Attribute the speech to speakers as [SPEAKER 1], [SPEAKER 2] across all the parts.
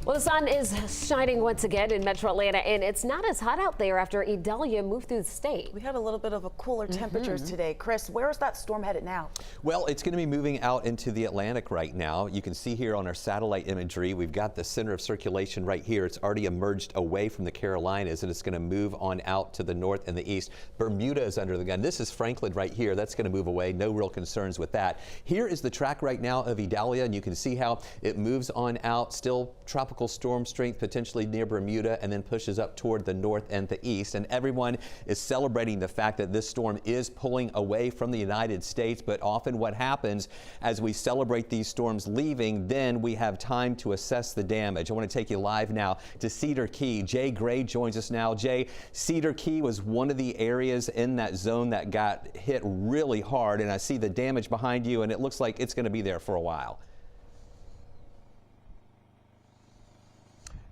[SPEAKER 1] Well, the sun is shining once again in Metro Atlanta, and it's not as hot out there after Idalia moved through the state.
[SPEAKER 2] We had a little bit of a cooler temperatures today. Chris, where is that storm headed now?
[SPEAKER 3] Well, it's going to be moving out into the Atlantic right now. You can see here on our satellite imagery, we've got the center of circulation right here. It's already emerged away from the Carolinas, and it's going to move on out to the north and the east. Bermuda is under the gun. This is Franklin right here. That's going to move away. No real concerns with that. Here is the track right now of Idalia, and you can see how it moves on out. Still tropical storm strength potentially near Bermuda, and then pushes up toward the north and the east. And everyone is celebrating the fact that this storm is pulling away from the United States. But often what happens as we celebrate these storms leaving, then we have time to assess the damage. I want to take you live now to Cedar Key. Jay Gray joins us now. Jay, Cedar Key was one of the areas in that zone that got hit really hard, and I see the damage behind you, and it looks like it's going to be there for a while.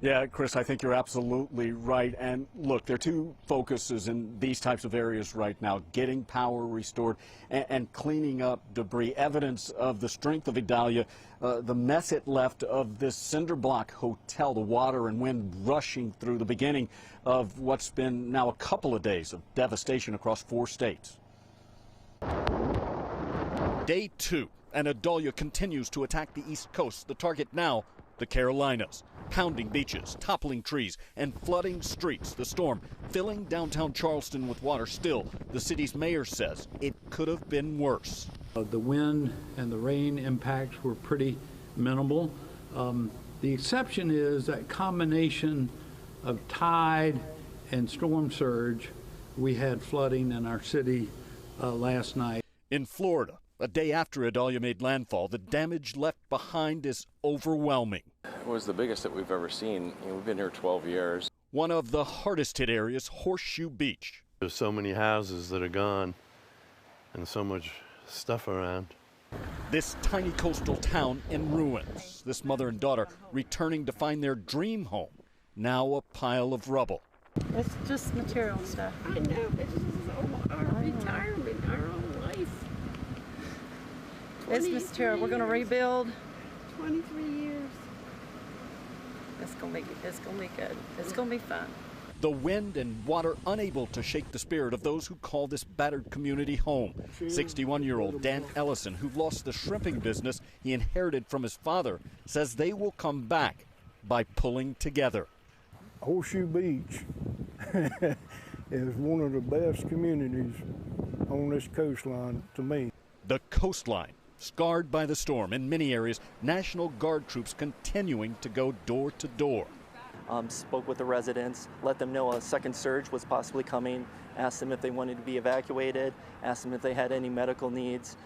[SPEAKER 4] Yeah, Chris, I think you're absolutely right. And look, there are two focuses in these types of areas right now: getting power restored and cleaning up debris. Evidence of the strength of Idalia, the mess it left of this cinder block hotel, the water and wind rushing through, the beginning of what's been now a couple of days of devastation across 4 states. Day 2, and Idalia continues to attack the East Coast. The target now, the Carolinas. Pounding beaches, toppling trees, and flooding streets. The storm filling downtown Charleston with water. Still, the city's mayor says it could have been worse.
[SPEAKER 5] The wind and the rain impacts were pretty minimal. The exception is that combination of tide and storm surge. We had flooding in our city last night.
[SPEAKER 4] In Florida, a day after Idalia made landfall, the damage left behind is overwhelming.
[SPEAKER 6] It was the biggest that we've ever seen. We've been here 12 years.
[SPEAKER 4] One of the hardest hit areas, Horseshoe Beach.
[SPEAKER 7] There's so many houses that are gone and so much stuff around.
[SPEAKER 4] This tiny coastal town in ruins. This mother and daughter returning to find their dream home, now a pile of rubble.
[SPEAKER 8] It's just material stuff.
[SPEAKER 1] I know, it's just our retirement, our own life.
[SPEAKER 8] It's material. We're going to rebuild.
[SPEAKER 1] 23 years.
[SPEAKER 8] It's going to be good. It's going to be fun.
[SPEAKER 4] The wind and water unable to shake the spirit of those who call this battered community home. 61-year-old Dan Ellison, who lost the shrimping business he inherited from his father, says they will come back by pulling together.
[SPEAKER 9] Horseshoe Beach is one of the best communities on this coastline to me.
[SPEAKER 4] The coastline scarred by the storm. In many areas, National Guard troops continuing to go door to door.
[SPEAKER 10] Spoke with the residents, let them know a second surge was possibly coming, asked them if they wanted to be evacuated, asked them if they had any medical needs.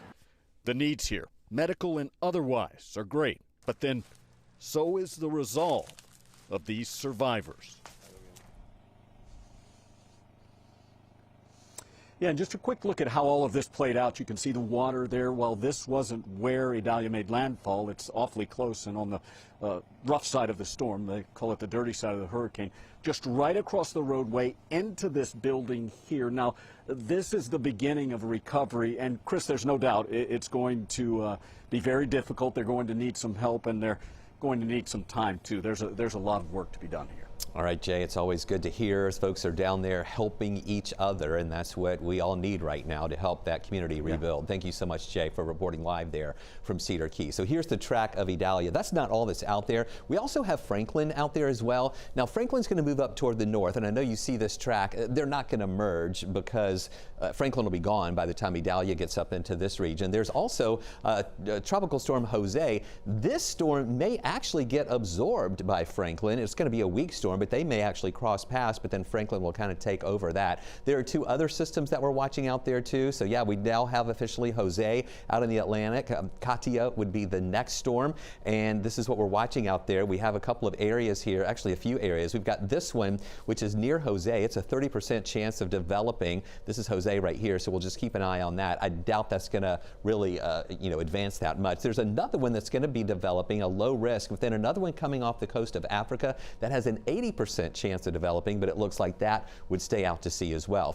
[SPEAKER 4] The needs here, medical and otherwise, are great, but then so is the resolve of these survivors. Yeah, and just a quick look at how all of this played out. You can see the water there. While this wasn't where Idalia made landfall, it's awfully close and on the rough side of the storm. They call it the dirty side of the hurricane. Just right across the roadway into this building here. Now, this is the beginning of a recovery. And, Chris, there's no doubt it's going to be very difficult. They're going to need some help, and they're going to need some time, too. There's a lot of work to be done here.
[SPEAKER 3] All right, Jay, it's always good to hear as folks are down there helping each other, and that's what we all need right now to help that community rebuild. Yeah. Thank you so much, Jay, for reporting live there from Cedar Key. So here's the track of Idalia. That's not all that's out there. We also have Franklin out there as well. Now, Franklin's going to move up toward the north, and I know you see this track. They're not going to merge because Franklin will be gone by the time Idalia gets up into this region. There's also Tropical Storm Jose. This storm may actually get absorbed by Franklin. It's going to be a weak storm, but they may actually cross paths, but then Franklin will kind of take over that. There are 2 other systems that we're watching out there too. So yeah, we now have officially Jose out in the Atlantic. Katia would be the next storm, and this is what we're watching out there. We have a couple of areas here, actually a few areas. We've got this one, which is near Jose. It's a 30% chance of developing. This is Jose right here, so we'll just keep an eye on that. I doubt that's going to really advance that much. There's another one that's going to be developing, a low risk, but then another one coming off the coast of Africa that has an 80% chance of developing, but it looks like that would stay out to sea as well.